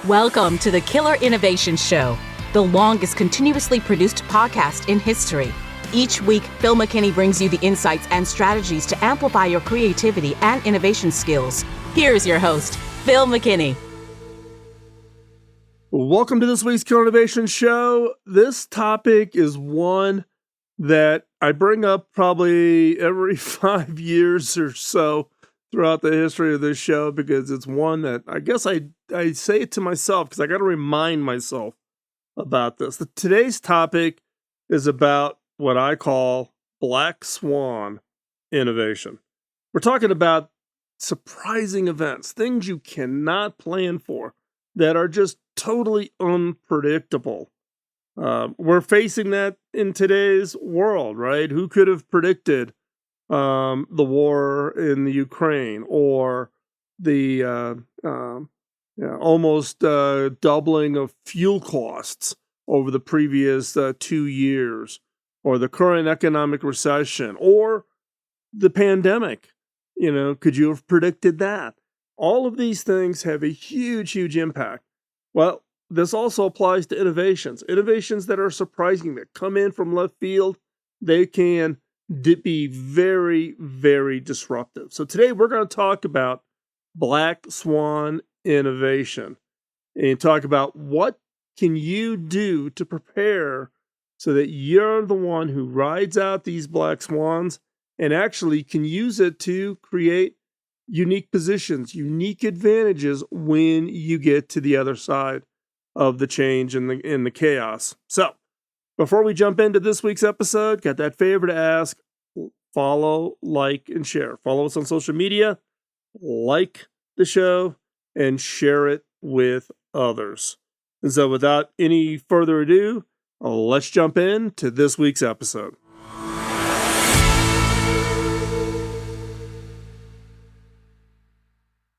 Welcome to the Killer Innovation Show, the longest continuously produced podcast in history. Each week, Phil McKinney brings you the insights and strategies to amplify your creativity and innovation skills. Here's your host, Phil McKinney. Welcome to this week's Killer Innovation Show. This topic is one that I bring up probably every 5 years or so throughout the history of this show, because it's one that I guess I say it to myself because I got to remind myself about this. Today's topic is about what I call Black Swan innovation. We're talking about surprising events, things you cannot plan for that are just totally unpredictable. We're facing that in today's world, right? Who could have predicted the war in the Ukraine, or the almost doubling of fuel costs over the previous 2 years, or the current economic recession, or the pandemic? Could you have predicted that? All of these things have a huge, huge impact. Well, this also applies to innovations that are surprising, that come in from left field. They can be very, very disruptive. So today we're going to talk about Black Swan innovation and talk about what can you do to prepare so that you're the one who rides out these black swans and actually can use it to create unique positions, unique advantages when you get to the other side of the change and the chaos. So before we jump into this week's episode, got that favor to ask: follow, like, and share. Follow us on social media, like the show, and share it with others. And so without any further ado, let's jump into this week's episode.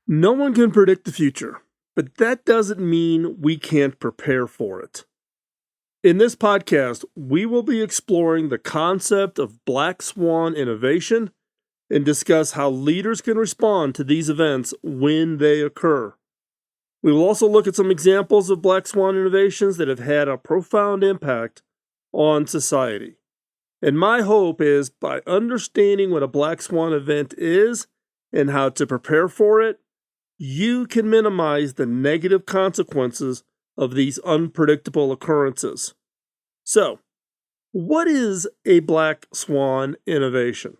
No one can predict the future, but that doesn't mean we can't prepare for it. In this podcast, we will be exploring the concept of Black Swan innovation and discuss how leaders can respond to these events when they occur. We will also look at some examples of Black Swan innovations that have had a profound impact on society. And my hope is, by understanding what a Black Swan event is and how to prepare for it, you can minimize the negative consequences of these unpredictable occurrences. So, what is a Black Swan innovation?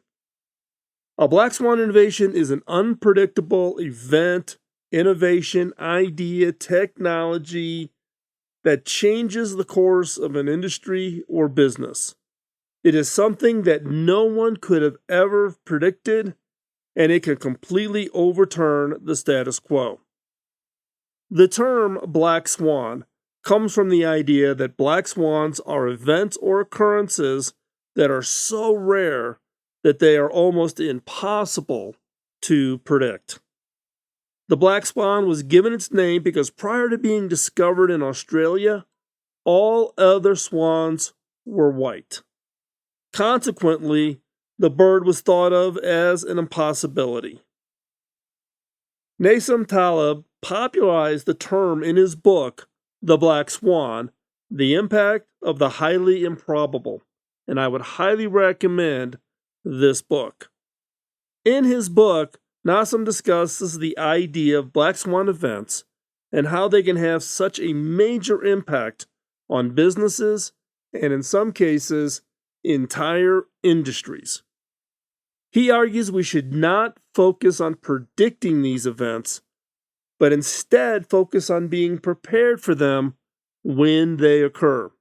A Black Swan innovation is an unpredictable event, innovation, idea, technology that changes the course of an industry or business. It is something that no one could have ever predicted, and it can completely overturn the status quo. The term Black Swan comes from the idea that black swans are events or occurrences that are so rare that they are almost impossible to predict. The black swan was given its name because prior to being discovered in Australia, all other swans were white. Consequently, the bird was thought of as an impossibility. Nassim Taleb popularized the term in his book, The Black Swan: The Impact of the Highly Improbable, and I would highly recommend this book. In his book, Nassim discusses the idea of black swan events and how they can have such a major impact on businesses and, in some cases, entire industries. He argues we should not focus on predicting these events, but instead focus on being prepared for them when they occur.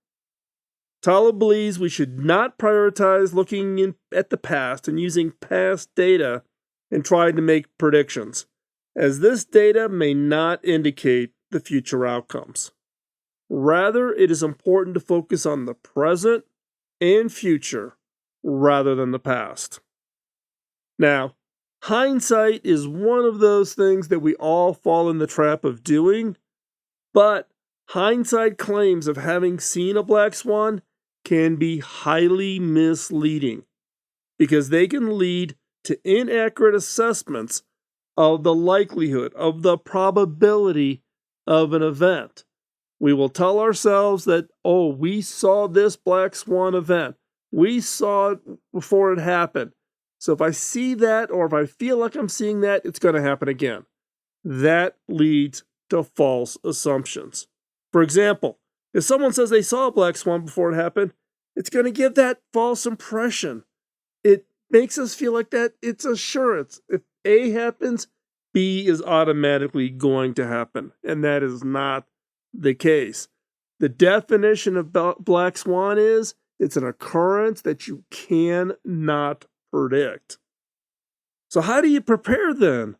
Taleb believes we should not prioritize looking at the past and using past data and trying to make predictions, as this data may not indicate the future outcomes. Rather, it is important to focus on the present and future rather than the past. Now, hindsight is one of those things that we all fall in the trap of doing, but hindsight claims of having seen a black swan can be highly misleading because they can lead to inaccurate assessments of the likelihood, of the probability of an event. We will tell ourselves that, oh, we saw this Black Swan event. We saw it before it happened. So if I see that, or if I feel like I'm seeing that, it's going to happen again. That leads to false assumptions. For example, if someone says they saw a black swan before it happened, it's going to give that false impression. It makes us feel like that it's assurance. If A happens, B is automatically going to happen. And that is not the case. The definition of black swan is it's an occurrence that you cannot predict. So how do you prepare then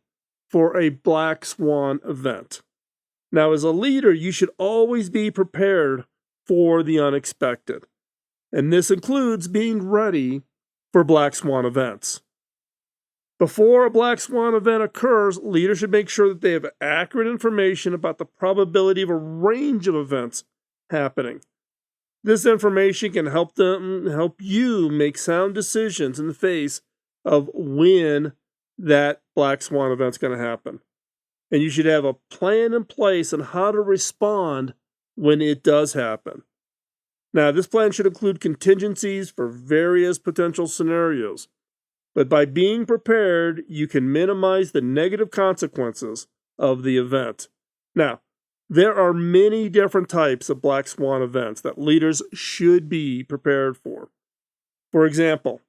for a black swan event? Now, as a leader, you should always be prepared for the unexpected. And this includes being ready for black swan events. Before a black swan event occurs, leaders should make sure that they have accurate information about the probability of a range of events happening. This information can help you make sound decisions in the face of when that black swan event's going to happen. And you should have a plan in place on how to respond when it does happen. Now, this plan should include contingencies for various potential scenarios. But by being prepared, you can minimize the negative consequences of the event. Now, there are many different types of black swan events that leaders should be prepared for. For example,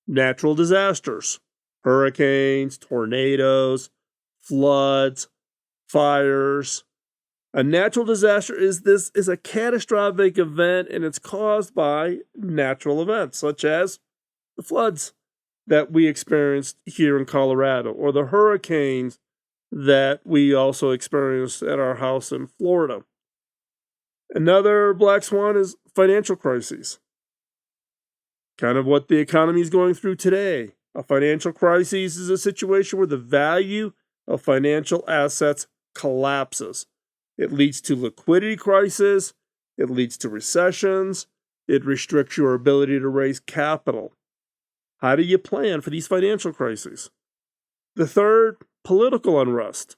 natural disasters, hurricanes, tornadoes, floods, fires. A natural disaster is a catastrophic event, and it's caused by natural events such as the floods that we experienced here in Colorado, or the hurricanes that we also experienced at our house in Florida. Another black swan is financial crises. Kind of what the economy is going through today. A financial crisis is a situation where the value of financial assets collapses. It leads to liquidity crisis. It leads to recessions. It restricts your ability to raise capital. How do you plan for these financial crises? The third, political unrest.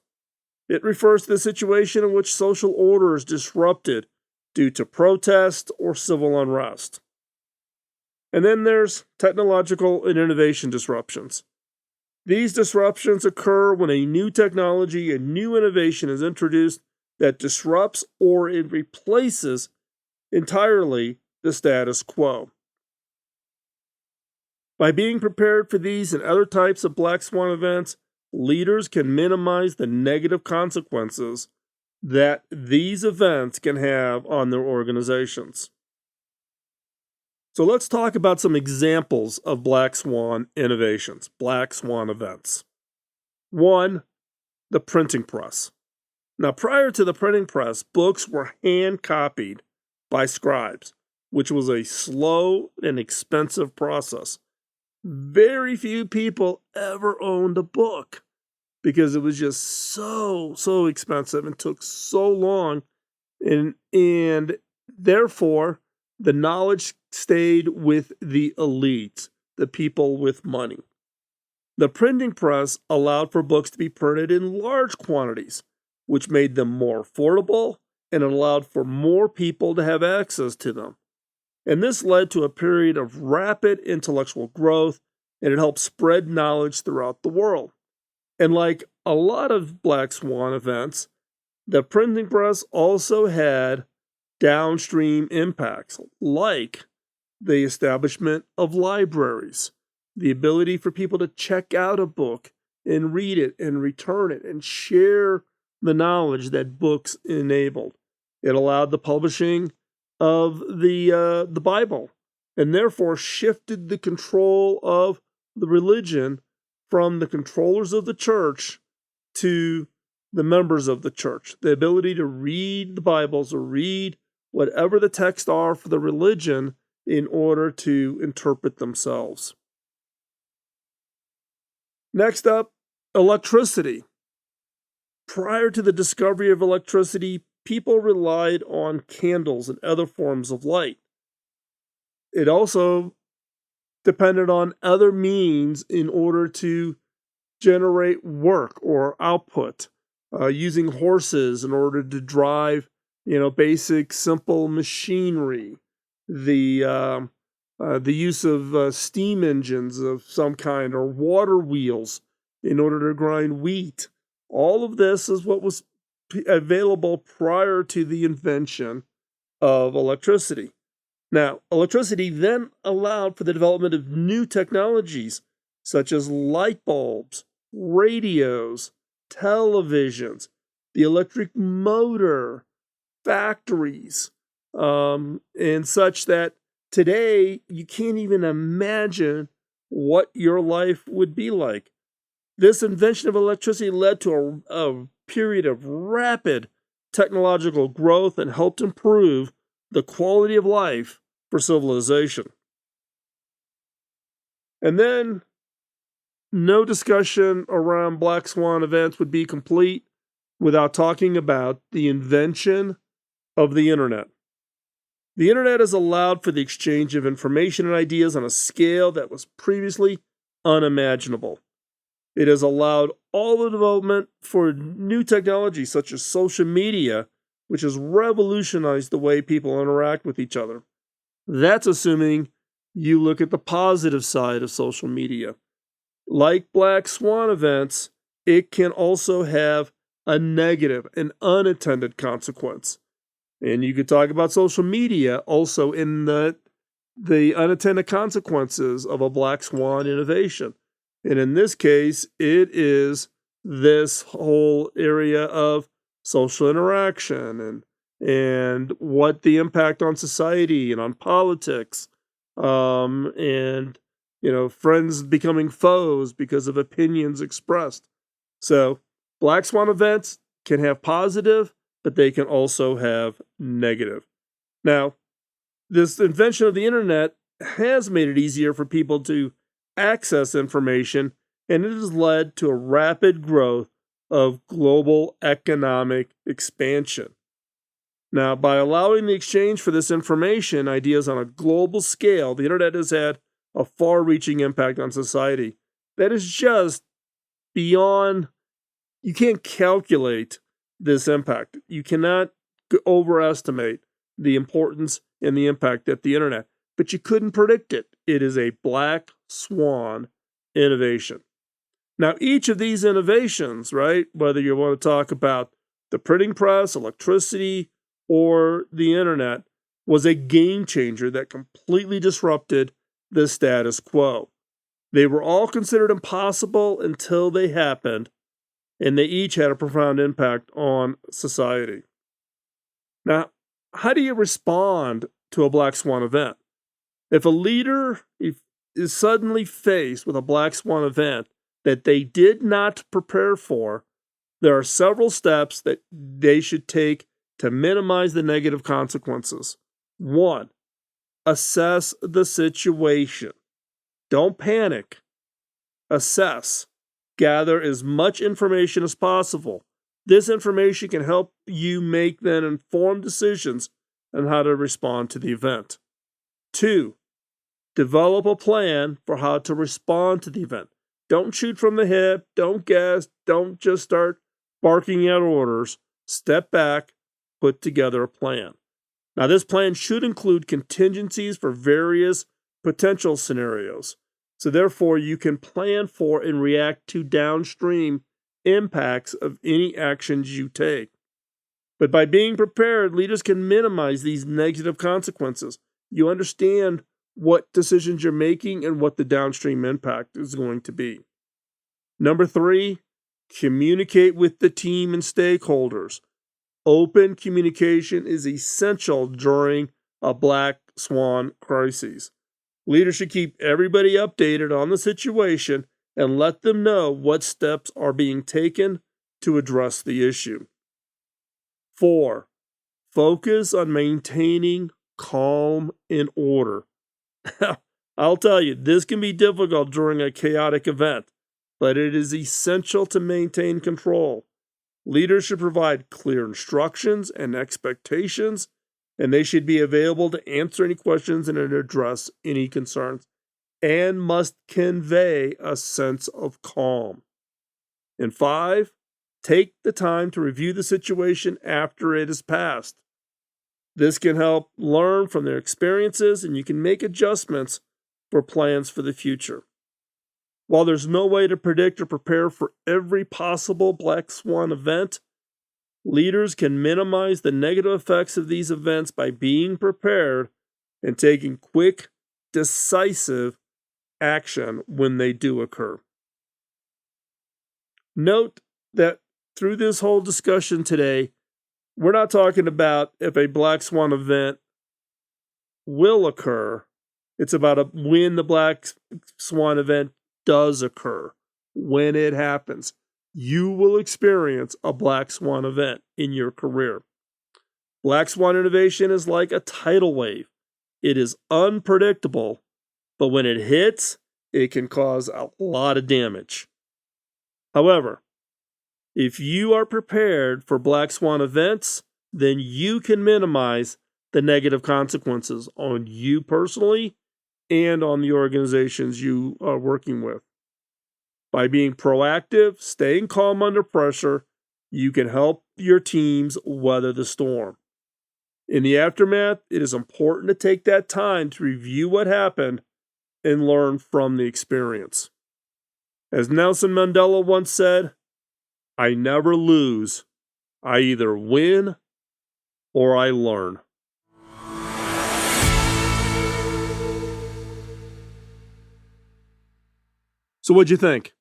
It refers to the situation in which social order is disrupted due to protest or civil unrest. And then there's technological and innovation disruptions. These disruptions occur when a new technology and new innovation is introduced that disrupts or it replaces entirely the status quo. By being prepared for these and other types of black swan events, leaders can minimize the negative consequences that these events can have on their organizations. So let's talk about some examples of black swan innovations, black swan events. One, the printing press. Now, prior to the printing press, books were hand copied by scribes, which was a slow and expensive process. Very few people ever owned a book because it was just so expensive and took so long, and therefore the knowledge stayed with the elite, the people with money. The printing press allowed for books to be printed in large quantities, which made them more affordable and allowed for more people to have access to them. And this led to a period of rapid intellectual growth, and it helped spread knowledge throughout the world. And like a lot of black swan events, the printing press also had downstream impacts, like the establishment of libraries, the ability for people to check out a book and read it and return it and share the knowledge that books enabled. It allowed the publishing of the Bible, and therefore shifted the control of the religion from the controllers of the church to the members of the church. The ability to read the Bibles or read whatever the texts are for the religion in order to interpret themselves. Next up, electricity. Prior to the discovery of electricity, people relied on candles and other forms of light. It also depended on other means in order to generate work or output. using horses in order to drive, basic, simple machinery, the use of steam engines of some kind or water wheels in order to grind wheat. All of this is what was available prior to the invention of electricity. Now, electricity then allowed for the development of new technologies such as light bulbs, radios, televisions, the electric motor, factories, and such that today you can't even imagine what your life would be like. This invention of electricity led to a period of rapid technological growth and helped improve the quality of life for civilization. And then no discussion around Black Swan events would be complete without talking about the invention of the internet. The internet has allowed for the exchange of information and ideas on a scale that was previously unimaginable. It has allowed all the development for new technology such as social media, which has revolutionized the way people interact with each other. That's assuming you look at the positive side of social media. Like Black Swan events, it can also have a negative, an unintended consequence. And you could talk about social media also in the unintended consequences of a Black Swan innovation. And in this case, it is this whole area of social interaction and what the impact on society and on politics, and friends becoming foes because of opinions expressed. So Black Swan events can have positive, but they can also have negative. Now, this invention of the internet has made it easier for people to access information, and it has led to a rapid growth of global economic expansion. Now, by allowing the exchange for this information, ideas on a global scale, the internet has had a far-reaching impact on society that is just beyond, you can't calculate this impact. You cannot overestimate the importance and the impact of the internet, but you couldn't predict it. It is a Black Swan innovation. Now, each of these innovations, right, whether you want to talk about the printing press, electricity, or the internet, was a game changer that completely disrupted the status quo. They were all considered impossible until they happened, and they each had a profound impact on society. Now, how do you respond to a Black Swan event? If a leader is suddenly faced with a Black Swan event that they did not prepare for, there are several steps that they should take to minimize the negative consequences. 1, assess the situation. Don't panic. Assess. Gather as much information as possible. This information can help you make then informed decisions on how to respond to the event. 2, develop a plan for how to respond to the event. Don't shoot from the hip. Don't guess. Don't just start barking out orders. Step back. Put together a plan. Now, this plan should include contingencies for various potential scenarios. So therefore, you can plan for and react to downstream impacts of any actions you take. But by being prepared, leaders can minimize these negative consequences. You understand what decisions you're making and what the downstream impact is going to be. Number 3, communicate with the team and stakeholders. Open communication is essential during a Black Swan crisis. Leaders should keep everybody updated on the situation and let them know what steps are being taken to address the issue. 4, focus on maintaining calm and order. I'll tell you, this can be difficult during a chaotic event, but it is essential to maintain control. Leaders should provide clear instructions and expectations, and they should be available to answer any questions and address any concerns, and must convey a sense of calm. And 5, take the time to review the situation after it has passed. This can help learn from their experiences, and you can make adjustments for plans for the future. While there's no way to predict or prepare for every possible black swan event, leaders can minimize the negative effects of these events by being prepared and taking quick, decisive action when they do occur. Note that through this whole discussion today, we're not talking about if a black swan event will occur. It's about when the black swan event does occur. When it happens, you will experience a black swan event in your career. Black swan innovation is like a tidal wave. It is unpredictable, but when it hits, it can cause a lot of damage. However, if you are prepared for black swan events, then you can minimize the negative consequences on you personally and on the organizations you are working with. By being proactive, staying calm under pressure, you can help your teams weather the storm. In the aftermath, it is important to take that time to review what happened and learn from the experience. As Nelson Mandela once said, "I never lose. I either win or I learn." So what'd you think?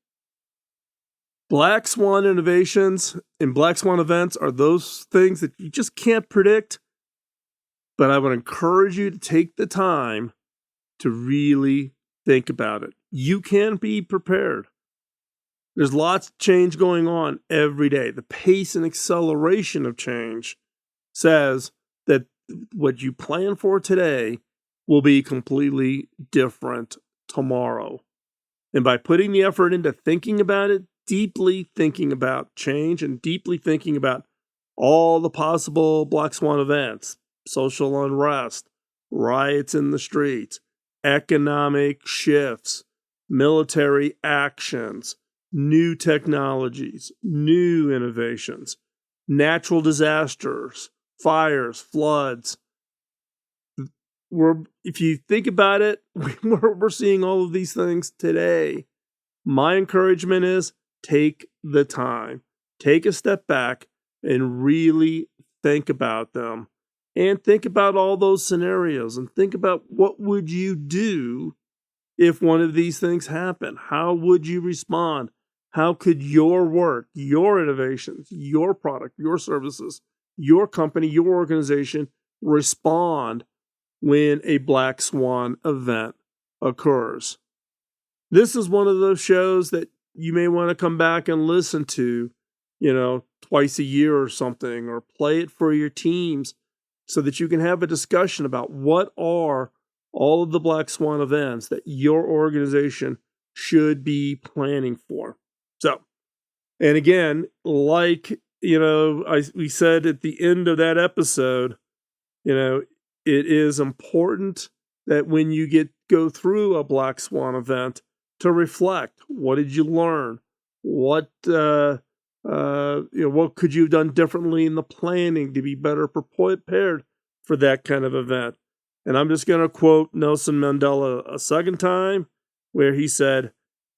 Black swan innovations and black swan events are those things that you just can't predict, but I would encourage you to take the time to really think about it. You can be prepared. There's lots of change going on every day. The pace and acceleration of change says that what you plan for today will be completely different tomorrow. And by putting the effort into thinking about it, deeply thinking about change and deeply thinking about all the possible black swan events, social unrest, riots in the streets, economic shifts, military actions, new technologies, new innovations, natural disasters, fires, floods. If you think about it, we're seeing all of these things today. My encouragement is take the time, take a step back and really think about them, and think about all those scenarios and think about what would you do if one of these things happened? How would you respond? How could your work, your innovations, your product, your services, your company, your organization respond when a black swan event occurs? This is one of those shows that you may want to come back and listen to, twice a year or something, or play it for your teams so that you can have a discussion about what are all of the black swan events that your organization should be planning for. So, and again, like, we said at the end of that episode, it is important that when you go through a black swan event to reflect. What did you learn? What what could you have done differently in the planning to be better prepared for that kind of event? And I'm just going to quote Nelson Mandela a second time, where he said,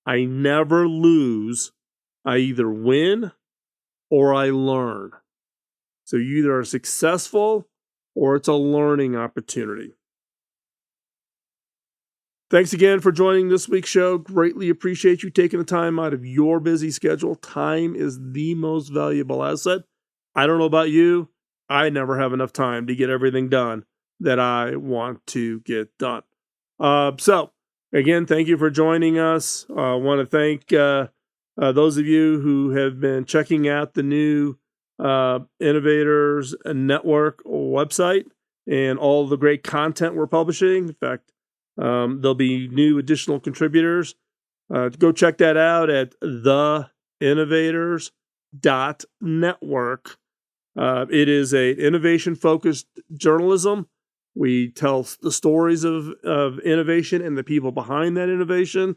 "I never lose. I either win or I learn." So you either are successful or it's a learning opportunity. Thanks again for joining this week's show. Greatly appreciate you taking the time out of your busy schedule. Time is the most valuable asset. I don't know about you. I never have enough time to get everything done that I want to get done. So, again, thank you for joining us. I want to thank those of you who have been checking out the new Innovators Network website and all the great content we're publishing. In fact, there'll be new additional contributors. Go check that out at theinnovators.network. It is a innovation-focused journalism. We tell the stories of innovation and the people behind that innovation.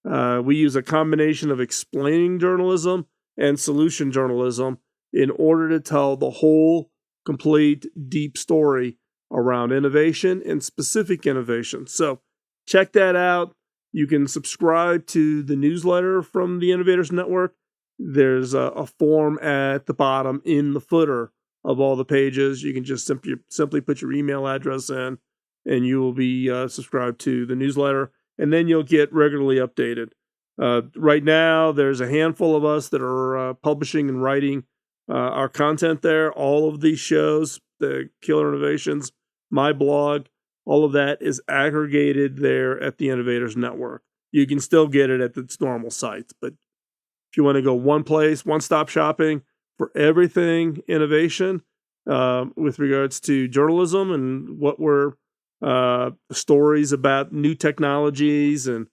We use a combination of explaining journalism and solution journalism in order to tell the whole, complete, deep story around innovation and specific innovation. So check that out. You can subscribe to the newsletter from the Innovators Network. There's a form at the bottom in the footer of all the pages. You can just simply put your email address in, and you will be subscribed to the newsletter, and then you'll get regularly updated. Right now, there's a handful of us that are publishing and writing our content there. All of these shows, the Killer Innovations, my blog, all of that is aggregated there at the Innovators Network. You can still get it at its normal sites, but if you want to go one place, one-stop shopping for everything innovation with regards to journalism and what were stories about new technologies and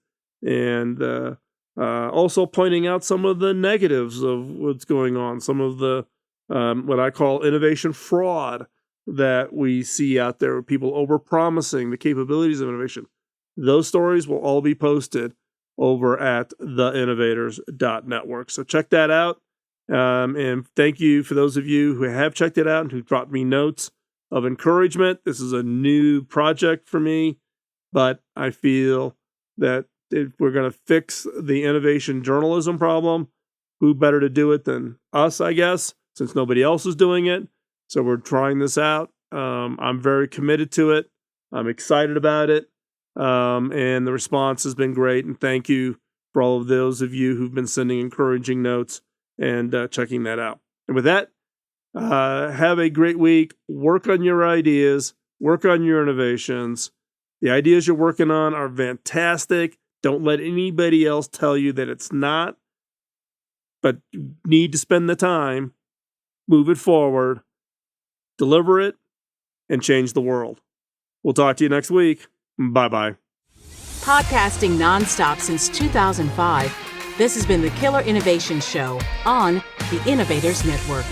also pointing out some of the negatives of what's going on, some of the what I call innovation fraud that we see out there, people overpromising the capabilities of innovation. Those stories will all be posted over at theinnovators.network. So check that out. And thank you for those of you who have checked it out and who dropped me notes of encouragement. This is a new project for me, but I feel that if we're going to fix the innovation journalism problem, who better to do it than us, I guess, since nobody else is doing it. So we're trying this out. I'm very committed to it. I'm excited about it. And the response has been great. And thank you for all of those of you who've been sending encouraging notes and checking that out. And with that, have a great week. Work on your ideas. Work on your innovations. The ideas you're working on are fantastic. Don't let anybody else tell you that it's not. But you need to spend the time, move it forward, deliver it, and change the world. We'll talk to you next week. Bye-bye. Podcasting nonstop since 2005, this has been the Killer Innovation Show on the Innovators Network.